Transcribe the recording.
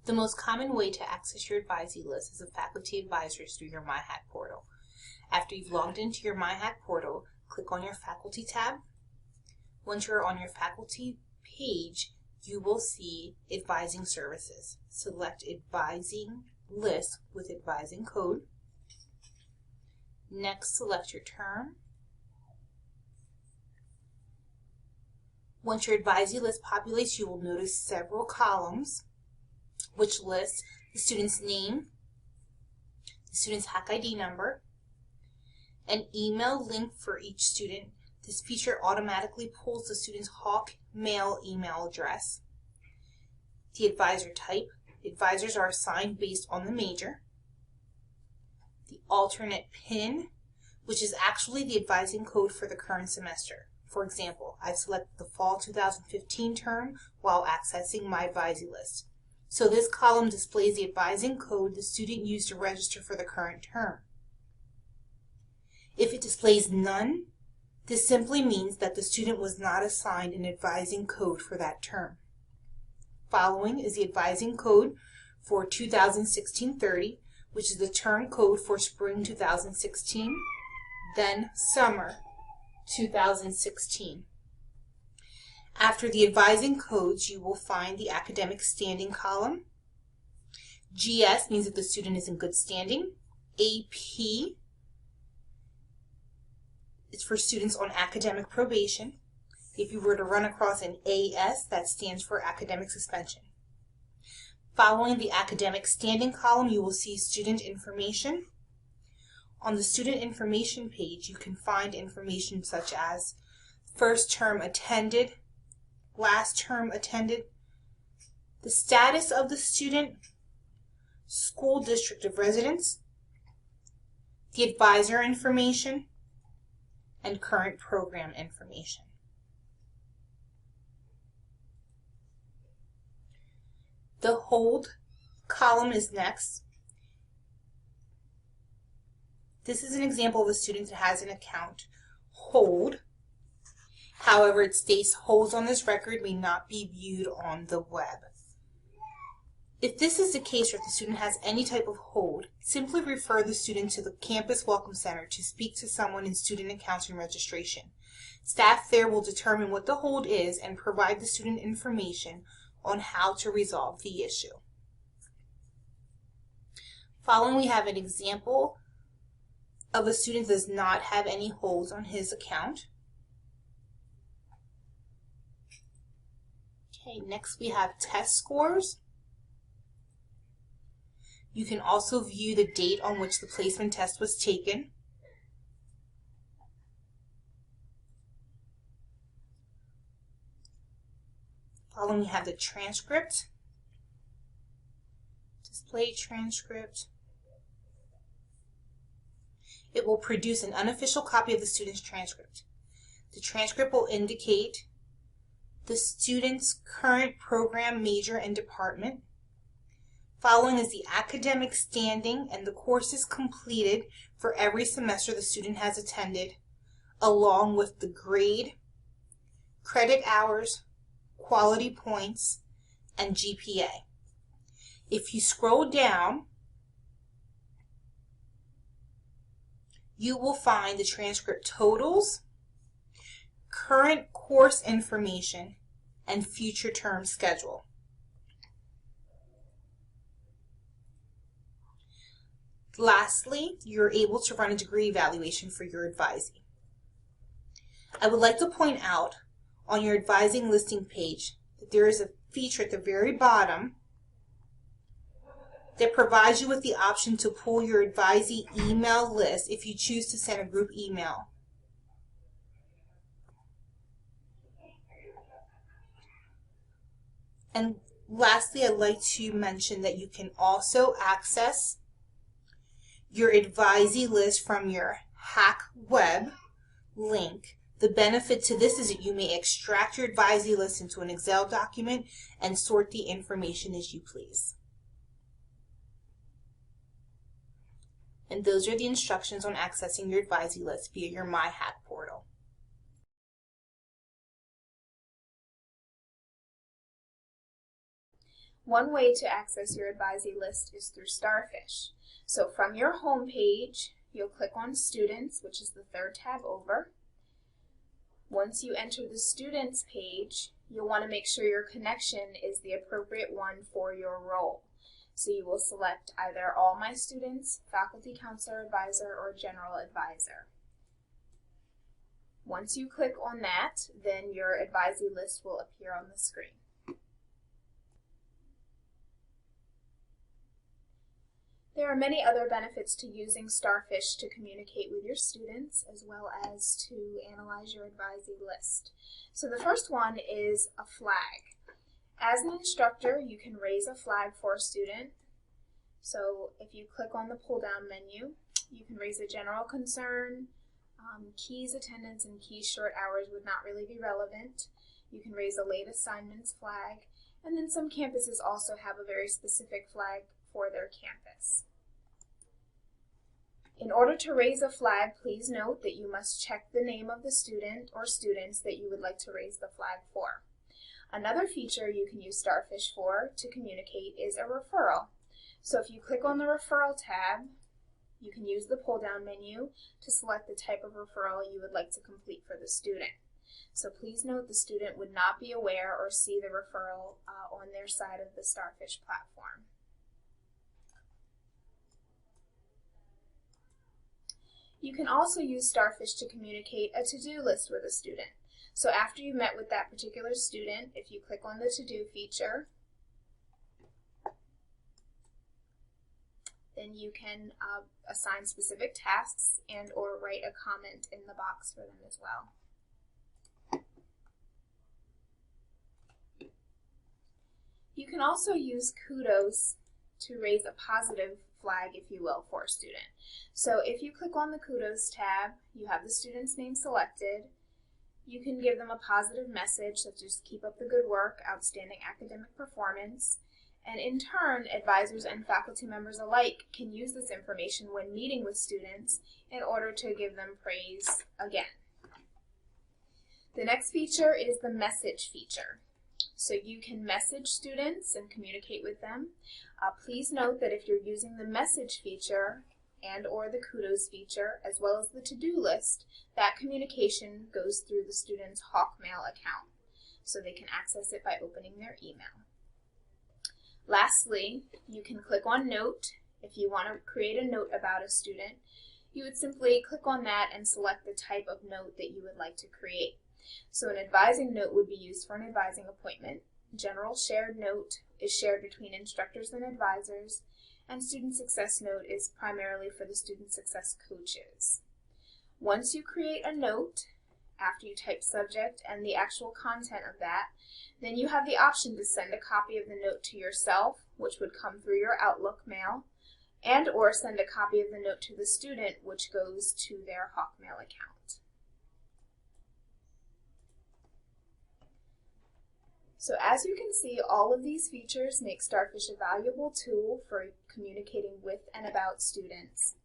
The most common way to access your Advisee list is a faculty advisors through your MyHack portal. After you've logged into your MyHack portal, click on your Faculty tab. Once you're on your faculty page, you will see Advising Services. Select Advising List with Advising Code. Next, select your term. Once your Advisee list populates, you will notice several columns which list the student's name, the student's Hack ID number, an email link for each student. This feature automatically pulls the student's Hawk Mail email address, the advisor type. Advisors are assigned based on the major. The alternate PIN, which is actually the advising code for the current semester. For example, I've selected the fall 2015 term while accessing my Advisee list. So this column displays the advising code the student used to register for the current term. If it displays none, this simply means that the student was not assigned an advising code for that term. Following is the advising code for 2016-30, which is the term code for spring 2016, then summer 2016. After the advising codes, you will find the academic standing column. GS means that the student is in good standing. AP is for students on academic probation. If you were to run across an AS, that stands for academic suspension. Following the academic standing column, you will see student information. On the student information page, you can find information such as first term attended, last term attended, the status of the student, school district of residence, the advisor information, and current program information. The hold column is next. This is an example of a student that has an account hold. However, it states holds on this record may not be viewed on the web. If this is the case, or if the student has any type of hold, simply refer the student to the Campus Welcome Center to speak to someone in student accounts and registration. Staff there will determine what the hold is and provide the student information on how to resolve the issue. Following, we have an example of a student that does not have any holds on his account. Okay, next we have test scores. You can also view the date on which the placement test was taken. Following, we have the transcript, display transcript. It will produce an unofficial copy of the student's transcript. The transcript will indicate the student's current program, major, and department. Following is the academic standing and the courses completed for every semester the student has attended, along with the grade, credit hours, quality points, and GPA. If you scroll down, you will find the transcript totals, current course information, and future term schedule. Lastly, you're able to run a degree evaluation for your Advisee. I would like to point out on your advising listing page that there is a feature at the very bottom that provides you with the option to pull your Advisee email list if you choose to send a group email. And lastly, I'd like to mention that you can also access your Advisee list from your Hack Web link. The benefit to this is that you may extract your Advisee list into an Excel document and sort the information as you please. And those are the instructions on accessing your Advisee list via your MyHack portal. One way to access your Advisee list is through Starfish. So from your home page, you'll click on Students, which is the third tab over. Once you enter the Students page, you'll want to make sure your connection is the appropriate one for your role. So you will select either All My Students, Faculty Counselor Advisor, or General Advisor. Once you click on that, then your Advisee list will appear on the screen. There are many other benefits to using Starfish to communicate with your students as well as to analyze your Advisee list. So the first one is a flag. As an instructor, you can raise a flag for a student. So if you click on the pull-down menu, you can raise a general concern. Keys attendance and keys short hours would not really be relevant. You can raise a late assignments flag, and then some campuses also have a very specific flag for their campus. In order to raise a flag, please note that you must check the name of the student or students that you would like to raise the flag for. Another feature you can use Starfish for to communicate is a referral. So if you click on the Referral tab, you can use the pull-down menu to select the type of referral you would like to complete for the student. So please note the student would not be aware or see the referral on their side of the Starfish platform. You can also use Starfish to communicate a to-do list with a student. So after you've met with that particular student, if you click on the to-do feature, then you can assign specific tasks and or write a comment in the box for them as well. You can also use kudos to raise a positive flag, if you will, for a student. So if you click on the kudos tab, you have the student's name selected. You can give them a positive message such as keep up the good work, outstanding academic performance. And in turn, advisors and faculty members alike can use this information when meeting with students in order to give them praise again. The next feature is the message feature. So you can message students and communicate with them. Please note that if you're using the message feature and or the kudos feature as well as the to-do list, that communication goes through the student's Hawkmail account. So they can access it by opening their email. Lastly, you can click on Note. If you want to create a note about a student, you would simply click on that and select the type of note that you would like to create. So an advising note would be used for an advising appointment. General shared note is shared between instructors and advisors, and student success note is primarily for the student success coaches. Once you create a note, after you type subject and the actual content of that, then you have the option to send a copy of the note to yourself, which would come through your Outlook mail, and or send a copy of the note to the student, which goes to their Hawkmail account. So as you can see, all of these features make Starfish a valuable tool for communicating with and about students.